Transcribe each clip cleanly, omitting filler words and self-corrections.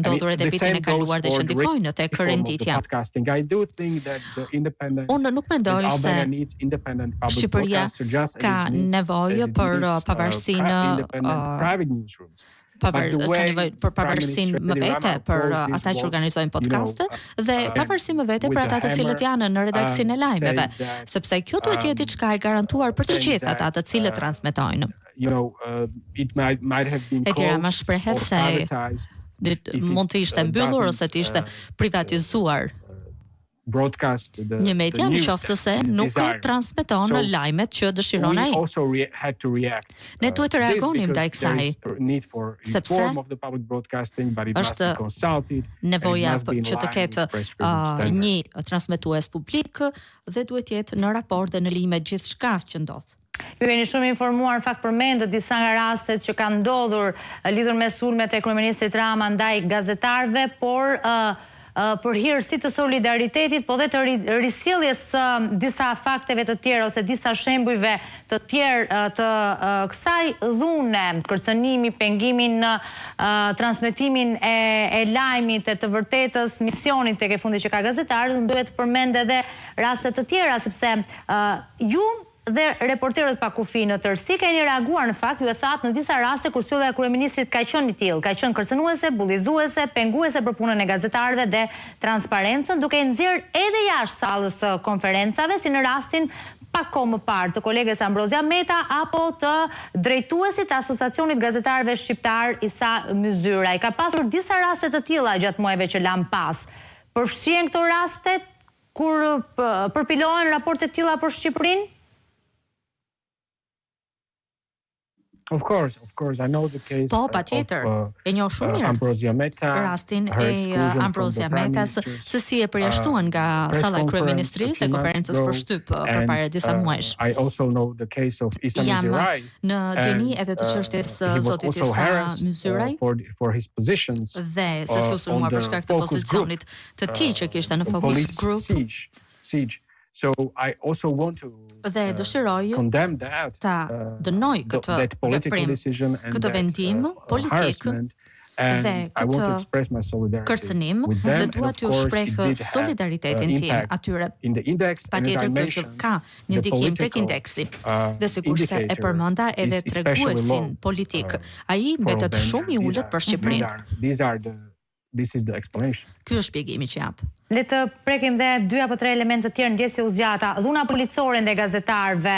ndodhur edhe vitin e kaluar dhe që ndikojnë tek renditja. Unë nuk mendoj se Shqipëria ka nevojë për pavarësinë për pavarësinë më vete për ata që organizojnë podcaste dhe pavarësinë më vete për ata të cilët janë në redaksinë e lajmeve, sepse kjo duhet të jetë diçka e garantuar për të gjithë ata të cilët transmetojnë. Etira më shprehet se mund të ishte mbyllur ose të ishte privatizuar një media në qoftë se nuk transmeton lajmet që dëshiron ai. Ne duhet të reagonim ndaj kësaj, sepse është nevoja që të ketë një transmetues publik dhe duhet jetë në raport dhe në lidhje me gjithçka që ndodh. Ju jeni shumë informuar, në fakt përmendët disa nga rastet që kanë ndodhur lidhur me sulmet e kryeministrit Rama ndaj gazetarëve, por për hir si të solidaritetit, po dhe të risjelljes disa fakteve të tjera ose disa shembujve të tjerë të kësaj dhune, kërcënimi, pengimin në transmetimin e lajmit e të vërtetës, misionit tek e fundi që ka gazetarët, duhet të përmend edhe raste të tjera, sepse ju dhe reporterët pa kufi në tërësi keni reaguar në fakt, ju e thatë në disa raste kur sjellja e kryeministrit ka qenë i tillë, ka qenë kërcënuese, bullizuese, penguese për punën e gazetarëve dhe transparencën, duke nxjerr edhe jashtë sallës së konferencave, si në rastin pak kohë më parë të koleges Ambrozia Meta apo të drejtuesit të Asociacionit Gazetarëve Shqiptar Isa Myzyra. Ka pasur disa raste të tilla gjatë muajve që lam pas. Përfshihen këto raste kur përpilohen raporte të tilla për Shqipërinë? Of course, I know the case. Po, patjetër. E njoh shumë mirë rastin e Ambrozia Metas, se si e përjashtuan nga salla e kryeministrisë e konferencës për shtyp përpara disa muajsh. I also know the case of Isa Myzyrai. Në dini edhe të çështjes zotit Isa Myzyrai for his positions. Dhe se si u sulmuar për shkak të pozicionit të tij që kishte në Focus Group. Siege. So I also want to condemn that, ta dënoj këtë veprim, këtë vendim politik dhe këtë kërcënim dhe dua t'ju shpreh solidaritetin tim atyre. Patjetër kjo që ka një ndikim tek indeksi dhe sigurisht e përmenda edhe treguesin politik. Ai mbetet shumë i ulët për Shqipërinë. This is the explanation. Ky është shpjegimi që jap. Le të prekim dhe 2 apo 3 elemente të tjerë ndjesje u zgjata. Dhuna policore ndaj gazetarëve,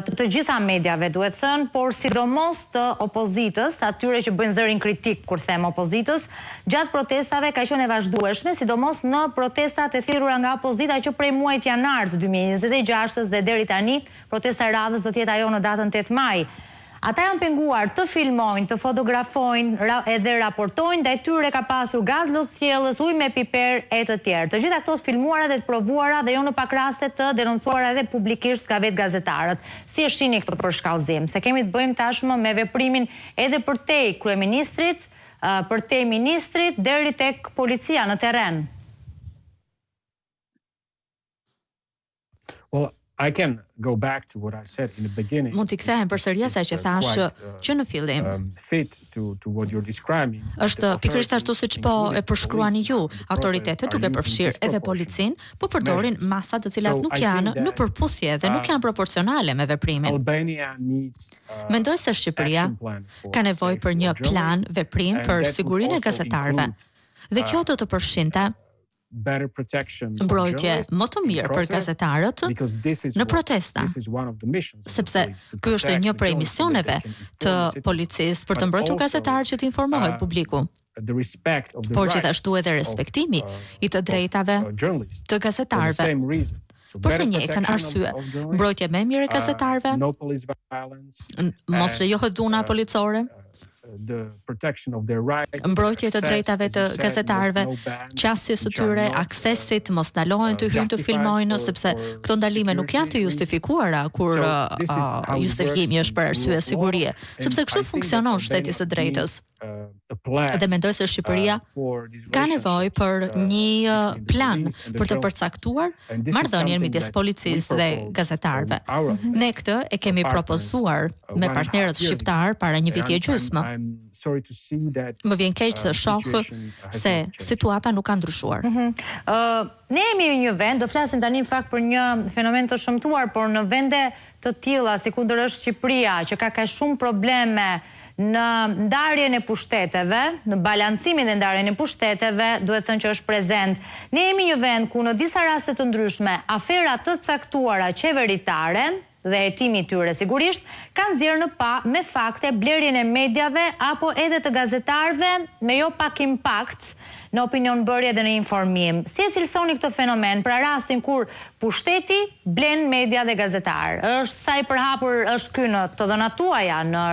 të gjitha mediave duhet thënë, por sidomos të opozitës, të atyre që bëjnë zërin kritik kur them opozitës, gjatë protestave ka qenë e vazhdueshme, sidomos në protestat e thirrura nga opozita që prej muajit janar të 2026 dhe deri tani, protesta e radhës do të jetë ajo në datën 8 maj. Ata janë penguar të filmojnë, të fotografojnë edhe raportojnë, ndaj tyre ka pasur gaz lotësjellës, ujë me piper e të tjerë. Të gjitha këto të filmuara dhe të provuara dhe jo në pak raste të denoncuara edhe publikisht ka vetë gazetarët. Si e shihni këtë përshkallëzim? Se kemi të bëjmë tashmë me veprimin edhe përtej kryeministrit, përtej ministrit deri tek policia në terren. Well, I can go back to what I said in the beginning. Mund t'i kthehem përsëri asaj që thash që në fillim. Është pikërisht ashtu siç po e përshkruani ju, autoritetet duke përfshirë edhe policinë, po përdorin masa të cilat nuk janë në përputhje dhe nuk janë proporcionale me veprimin. Mendoj se Shqipëria ka nevojë për një plan veprim për sigurinë e gazetarëve. Dhe kjo do të përfshinte mbrojtje më të mirë për gazetarët në protesta, sepse ky është një prej misioneve të policisë për të mbrojtur gazetarët që të informohet publiku. Por gjithashtu edhe respektimi i të drejtave të gazetarëve. Për të njëjtën arsye, mbrojtje më mirë e gazetarëve, mos lejohet dhuna policore, mbrojtje të drejtave të gazetarëve, qasjes së tyre, aksesit, mos ndalohen të hyjnë të filmojnë, sepse këto ndalime nuk janë të justifikuara kur justifikimi është për arsye sigurie, sepse kështu funksionon shteti së drejtës. Dhe mendoj se Shqipëria ka nevojë për një plan për të përcaktuar marrëdhënien midis policisë dhe gazetarëve. Ne këtë e kemi propozuar me partnerët shqiptar para një viti e gjysmë. Më vjen keq të shoh se situata nuk ka ndryshuar. Ne jemi në një vend, do flasim tani në fakt për një fenomen të shëmtuar, por në vende të tilla sikundër është Shqipëria, që ka kaq shumë probleme në ndarjen e pushteteve, në balancimin e ndarjen e pushteteve, duhet thënë që është prezent. Ne jemi një vend ku në disa raste të ndryshme, afera të caktuara qeveritare dhe hetimi i tyre sigurisht kanë nxjerrë në pa me fakte blerjen e mediave apo edhe të gazetarëve me jo pak impakt në opinionbërje dhe në informim. Si e cilësoni këtë fenomen, pra rastin kur pushteti blen media dhe gazetar? Është sa i përhapur është ky në të dhënat tuaja në